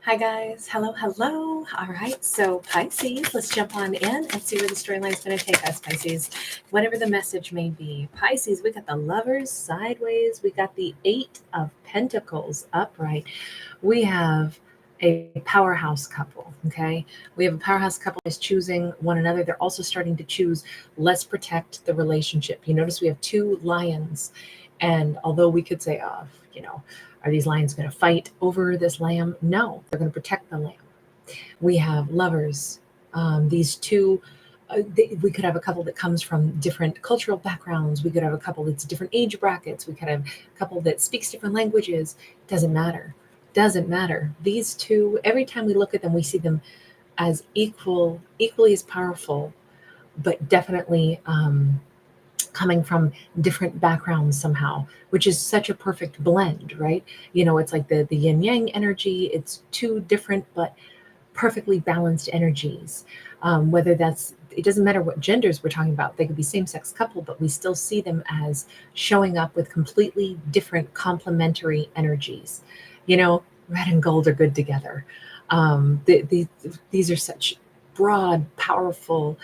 Hi guys, hello. All right, so Pisces, let's jump on in and see where the storyline is going to take us, Pisces. Whatever the message may be. Pisces, we got the Lovers sideways, we got the Eight of Pentacles upright. We have a powerhouse couple, okay? We have a powerhouse couple is choosing one another. They're also starting to choose, let's protect the relationship. You notice we have two lions, and although we could say, are these lions going to fight over this lamb? No, they're going to protect the lamb. We have lovers. These two, we could have a couple that comes from different cultural backgrounds. We could have a couple that's different age brackets. We could have a couple that speaks different languages. Doesn't matter. Doesn't matter. These two, every time we look at them, we see them as equally as powerful, but definitely coming from different backgrounds somehow, which is such a perfect blend, right? It's like the yin yang energy. It's two different but perfectly balanced energies. Whether it doesn't matter what genders we're talking about. They could be same-sex couple, but we still see them as showing up with completely different complementary energies. Red and gold are good together. These are such broad, powerful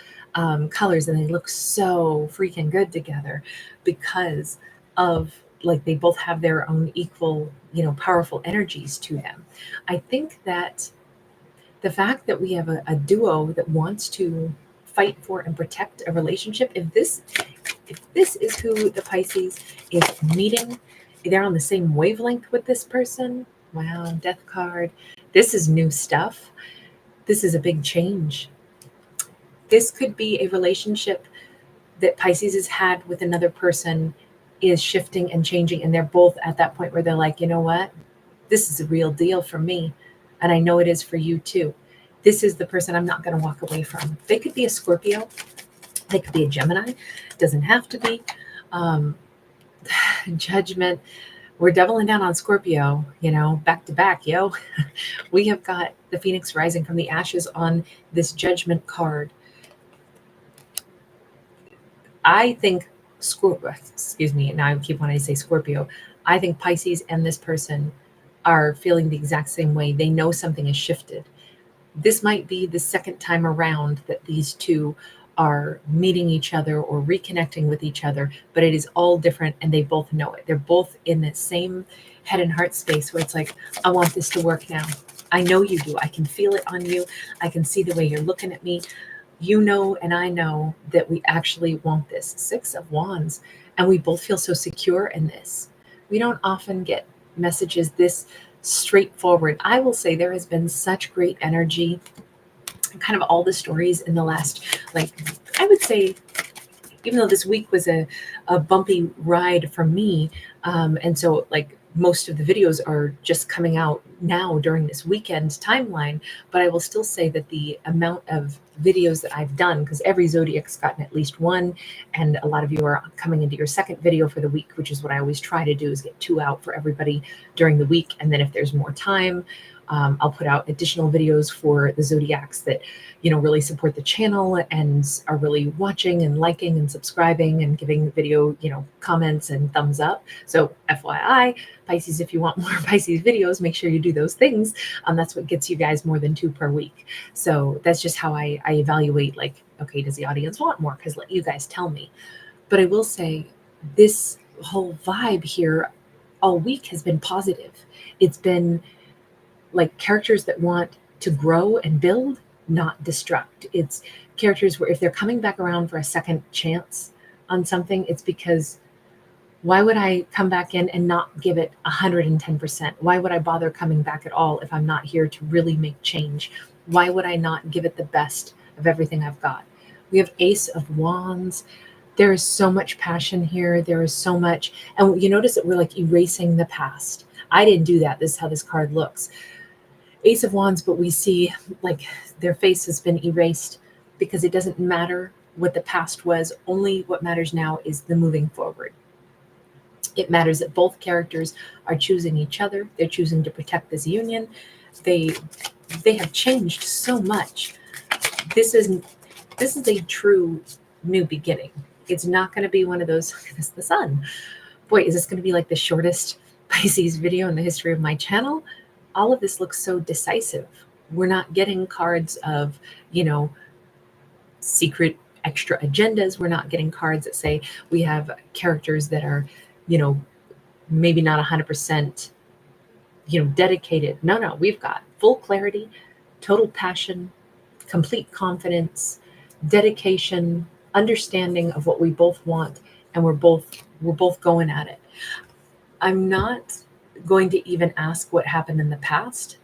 colors, and they look so freaking good together because of, like, they both have their own equal, powerful energies to them. I think that the fact that we have a duo that wants to fight for and protect a relationship, if this is who the Pisces is meeting, they're on the same wavelength with this person. Wow, death card. This is new stuff. This is a big change. This could be a relationship that Pisces has had with another person is shifting and changing, and they're both at that point where they're like, you know what? This is a real deal for me, and I know it is for you too. This is the person I'm not going to walk away from. They could be a Scorpio. They could be a Gemini. Doesn't have to be. Judgment. We're doubling down on Scorpio, back to back, yo. We have got the Phoenix rising from the ashes on this Judgment card. I think excuse me, now I keep wanting to say Scorpio. I think Pisces and this person are feeling the exact same way. They know something has shifted. This might be the second time around that these two are meeting each other or reconnecting with each other, but it is all different and they both know it. They're both in the same head and heart space where it's like, I want this to work now. I know you do. I can feel it on you. I can see the way you're looking at me. And I know that we actually want this. Six of Wands, and we both feel so secure in this. We don't often get messages this straightforward. I will say there has been such great energy, kind of all the stories in the last, I would say, even though this week was a bumpy ride for me, and so most of the videos are just coming out now during this weekend timeline, but I will still say that the amount of videos that I've done, because every zodiac's gotten at least one, and a lot of you are coming into your second video for the week, which is what I always try to do, is get 2 out for everybody during the week. And then if there's more time, I'll put out additional videos for the zodiacs that really support the channel and are really watching and liking and subscribing and giving the video comments and thumbs up. So FYI, Pisces, if you want more Pisces videos, make sure you do those things. That's what gets you guys more than 2 per week. So that's just how I evaluate, okay, does the audience want more? Because let you guys tell me. But I will say this whole vibe here all week has been positive. It's been like characters that want to grow and build, not destruct. It's characters where if they're coming back around for a second chance on something, it's because why would I come back in and not give it 110%? Why would I bother coming back at all if I'm not here to really make change? Why would I not give it the best of everything I've got? We have Ace of Wands. There is so much passion here. There is so much. And you notice that we're erasing the past. I didn't do that. This is how this card looks. Ace of Wands, but we see their face has been erased because it doesn't matter what the past was. Only what matters now is the moving forward. It matters that both characters are choosing each other. They're choosing to protect this union. They have changed so much. This is a true new beginning. It's not going to be one of those, look at this, the sun. Boy, is this going to be the shortest Pisces video in the history of my channel? all of this looks so decisive. We're not getting cards of, secret extra agendas. We're not getting cards that say we have characters that are, maybe not 100%, dedicated. No, we've got full clarity, total passion, complete confidence, dedication, understanding of what we both want, and we're both going at it. I'm not going to even ask what happened in the past,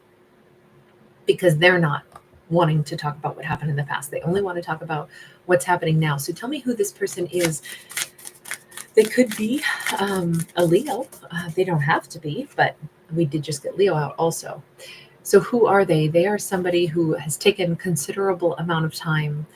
because they're not wanting to talk about what happened in the past. They only want to talk about what's happening now. So tell me who this person is. They could be a Leo. They don't have to be, but we did just get Leo out also. So who are they? They are somebody who has taken considerable amount of time.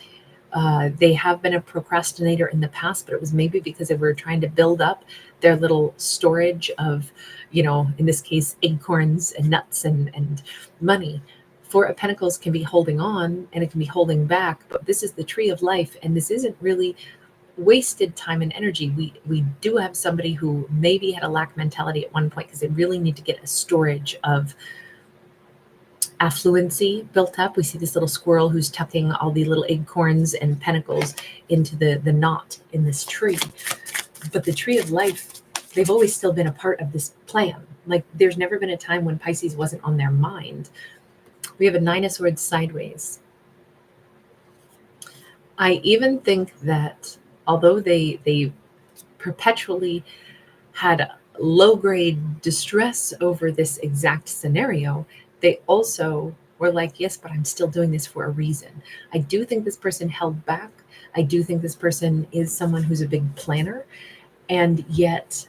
They have been a procrastinator in the past, but it was maybe because they were trying to build up their little storage of, in this case, acorns and nuts and money. Four of Pentacles can be holding on and it can be holding back, but this is the tree of life, and this isn't really wasted time and energy. We do have somebody who maybe had a lack mentality at one point because they really need to get a storage of affluency built up. We see this little squirrel who's tucking all the little acorns and pentacles into the knot in this tree. But the tree of life, they've always still been a part of this plan. Like, there's never been a time when Pisces wasn't on their mind. We have a Nine of Swords sideways. I even think that although they perpetually had low-grade distress over this exact scenario, they also were like, yes, but I'm still doing this for a reason. I do think this person held back. I do think this person is someone who's a big planner. And yet,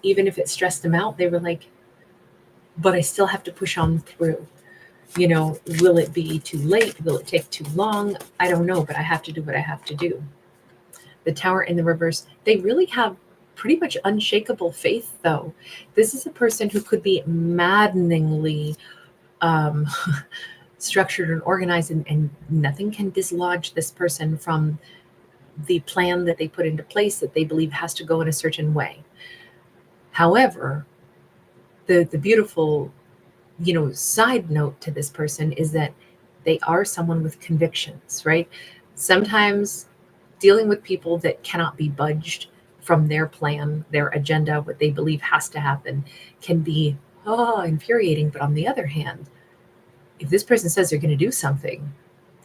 even if it stressed them out, they were like, but I still have to push on through. Will it be too late? Will it take too long? I don't know, but I have to do what I have to do. The Tower in the reverse, they really have pretty much unshakable faith, though. This is a person who could be maddeningly structured and organized, and nothing can dislodge this person from the plan that they put into place that they believe has to go in a certain way. However, the beautiful side note to this person is that they are someone with convictions, right? Sometimes dealing with people that cannot be budged from their plan, their agenda, what they believe has to happen, can be infuriating. But on the other hand, if this person says they're going to do something,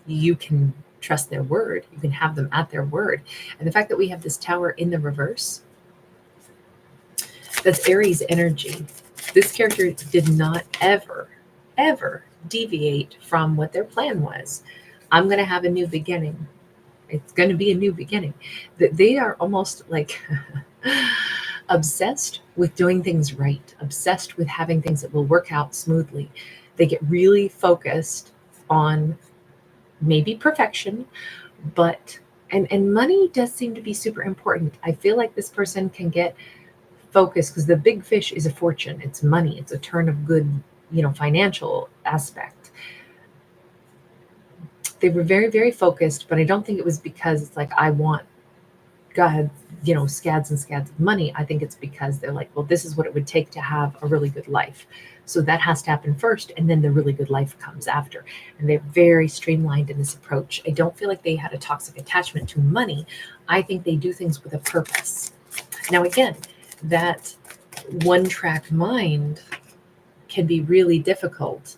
you can trust their word. You can have them at their word. And the fact that we have this Tower in the reverse, that's Aries energy. This character did not ever deviate from what their plan was. I'm going to have a new beginning. It's going to be a new beginning. They are almost like obsessed with doing things right, obsessed with having things that will work out smoothly. They get really focused on maybe perfection, but and money does seem to be super important. I feel like this person can get focused because the big fish is a fortune. It's money. It's a turn of good, financial aspect. They were very, very focused, but I don't think it was because it's like, I want God, scads and scads of money. I think it's because they're like, well, this is what it would take to have a really good life. So that has to happen first, and then the really good life comes after. And they're very streamlined in this approach. I don't feel like they had a toxic attachment to money. I think they do things with a purpose. Now, again, that one-track mind can be really difficult.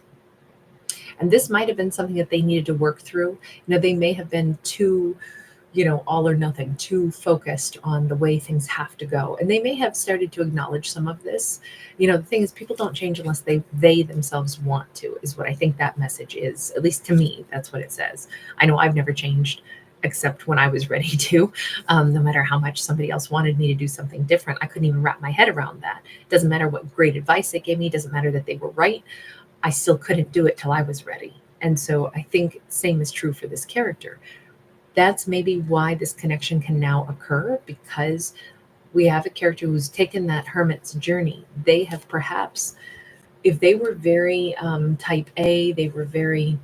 And this might have been something that they needed to work through. They may have been too, all or nothing, too focused on the way things have to go. And they may have started to acknowledge some of this. The thing is, people don't change unless they themselves want to, is what I think that message is. At least to me, that's what it says. I know I've never changed except when I was ready to. No matter how much somebody else wanted me to do something different, I couldn't even wrap my head around that. Doesn't matter what great advice they gave me. Doesn't matter that they were right. I still couldn't do it till I was ready. And so I think same is true for this character. That's maybe why this connection can now occur, because we have a character who's taken that hermit's journey. They have perhaps, if they were very type A, they were very,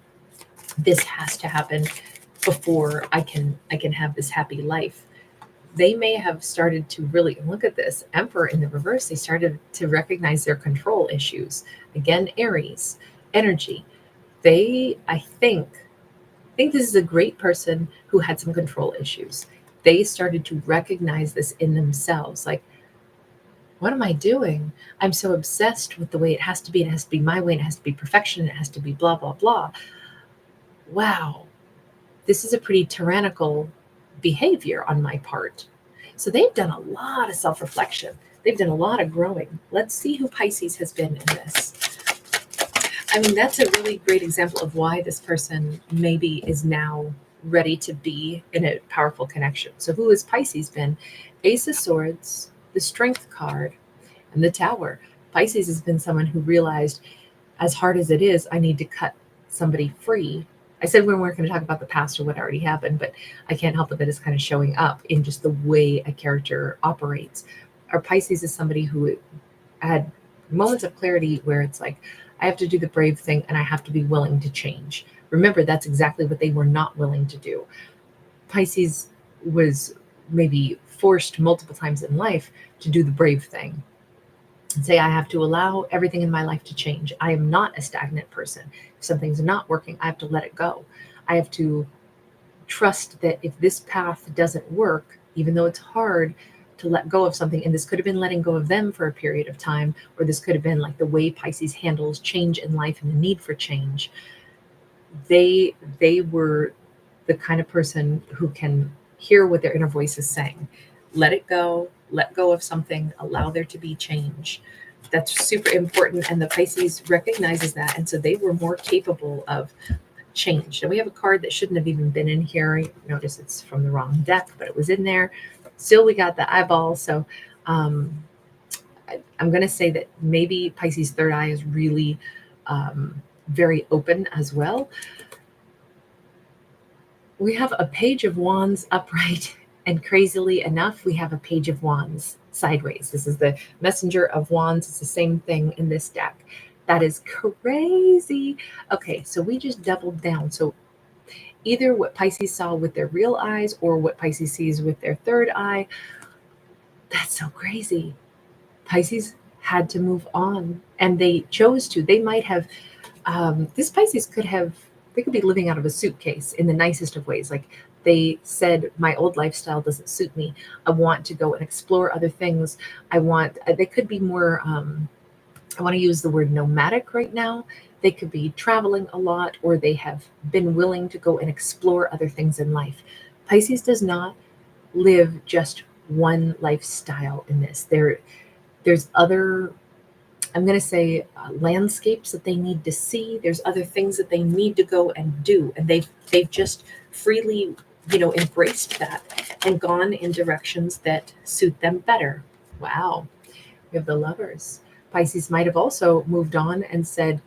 this has to happen before I can have this happy life. they may have started to really look at this Emperor in the reverse. They started to recognize their control issues. Again, Aries energy. I think this is a great person who had some control issues. They started to recognize this in themselves. Like, what am I doing? I'm so obsessed with the way it has to be. It has to be my way. It has to be perfection. It has to be blah, blah, blah. Wow, this is a pretty tyrannical behavior on my part. So they've done a lot of self reflection. They've done a lot of growing. Let's see who Pisces has been in this. I mean, that's a really great example of why this person maybe is now ready to be in a powerful connection. So, who has Pisces been? Ace of Swords, the Strength card, and the Tower. Pisces has been someone who realized, as hard as it is, I need to cut somebody free. I said we weren't going to talk about the past or what already happened, but I can't help it that it's kind of showing up in just the way a character operates. Our Pisces is somebody who had moments of clarity where it's like, I have to do the brave thing and I have to be willing to change. Remember, that's exactly what they were not willing to do. Pisces was maybe forced multiple times in life to do the brave thing and say, I have to allow everything in my life to change. I am not a stagnant person. If something's not working, I have to let it go. I have to trust that if this path doesn't work, even though it's hard to let go of something, and this could have been letting go of them for a period of time, or this could have been like the way Pisces handles change in life and the need for change. They were the kind of person who can hear what their inner voice is saying. Let it go, let go of something, allow there to be change. That's super important. And the Pisces recognizes that. And so they were more capable of change. And we have a card that shouldn't have even been in here. Notice it's from the wrong deck, but it was in there. Still, we got the eyeball. So I'm going to say that maybe Pisces' third eye is really very open as well. We have a Page of Wands upright, and crazily enough, we have a Page of Wands sideways. This is the Messenger of Wands. It's the same thing in this deck. That is crazy. Okay, so we just doubled down. So either what Pisces saw with their real eyes or what Pisces sees with their third eye. That's so crazy. Pisces had to move on, and they chose to. They might have, this Pisces they could be living out of a suitcase in the nicest of ways. Like, they said, my old lifestyle doesn't suit me. I want to go and explore other things. They could be more, I want to use the word nomadic right now. They could be traveling a lot, or they have been willing to go and explore other things in life. Pisces does not live just one lifestyle in this. There's other, I'm going to say, landscapes that they need to see. There's other things that they need to go and do. And they've just freely, embraced that and gone in directions that suit them better. Wow. We have the Lovers. Pisces might have also moved on and said,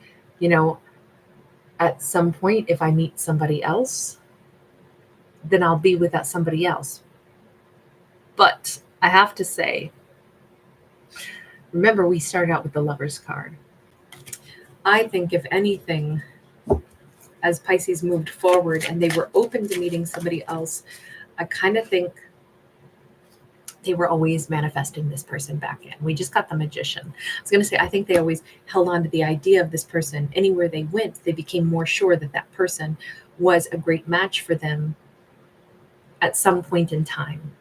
at some point, if I meet somebody else, then I'll be with that somebody else. But I have to say, remember, we started out with the Lovers card. I think, if anything, as Pisces moved forward and they were open to meeting somebody else, I kind of think they were always manifesting this person back in. We just got the Magician. I was going to say, I think they always held on to the idea of this person. Anywhere they went, they became more sure that that person was a great match for them at some point in time.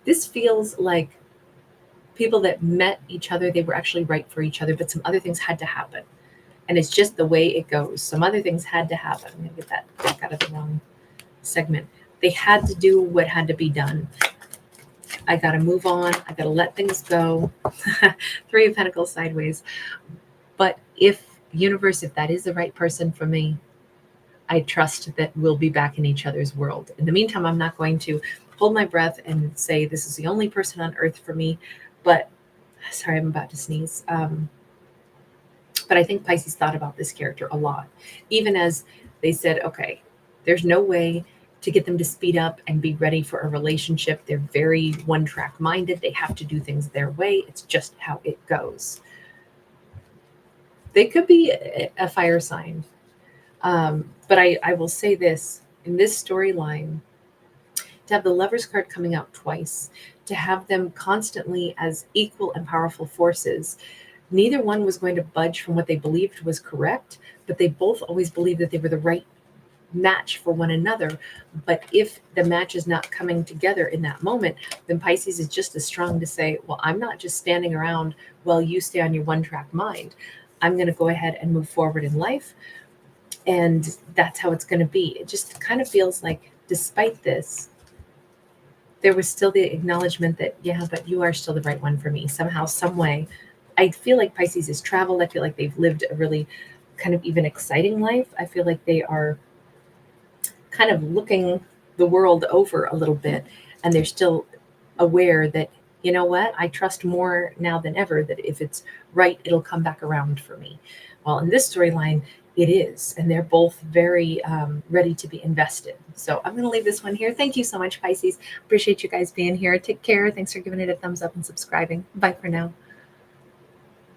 This feels like people that met each other, they were actually right for each other, but some other things had to happen. And it's just the way it goes. Some other things had to happen. I'm going to get that back out of the wrong segment. They had to do what had to be done. I got to move on. I got to let things go. Three of Pentacles sideways. But if that is the right person for me, I trust that we'll be back in each other's world. In the meantime, I'm not going to hold my breath and say this is the only person on earth for me. But sorry, I'm about to sneeze. But I think Pisces thought about this character a lot, even as they said, okay, there's no way to get them to speed up and be ready for a relationship. They're very one-track minded. They have to do things their way. It's just how it goes. They could be a fire sign. But I will say this, in this storyline, to have the Lovers card coming out twice, to have them constantly as equal and powerful forces. Neither one was going to budge from what they believed was correct, but they both always believed that they were the right match for one another. But if the match is not coming together in that moment, then Pisces is just as strong to say, well, I'm not just standing around while you stay on your one track mind. I'm going to go ahead and move forward in life. And that's how it's going to be. It just kind of feels like, despite this, there was still the acknowledgement that, yeah, but you are still the right one for me. Somehow, some way. I feel like Pisces has traveled. I feel like they've lived a really kind of even exciting life. I feel like they are kind of looking the world over a little bit, and they're still aware that, you know what, I trust more now than ever that if it's right, it'll come back around for me. Well, in this storyline, it is, and they're both very ready to be invested. So I'm going to leave this one here. Thank you so much, Pisces. Appreciate you guys being here. Take care. Thanks for giving it a thumbs up and subscribing. Bye for now.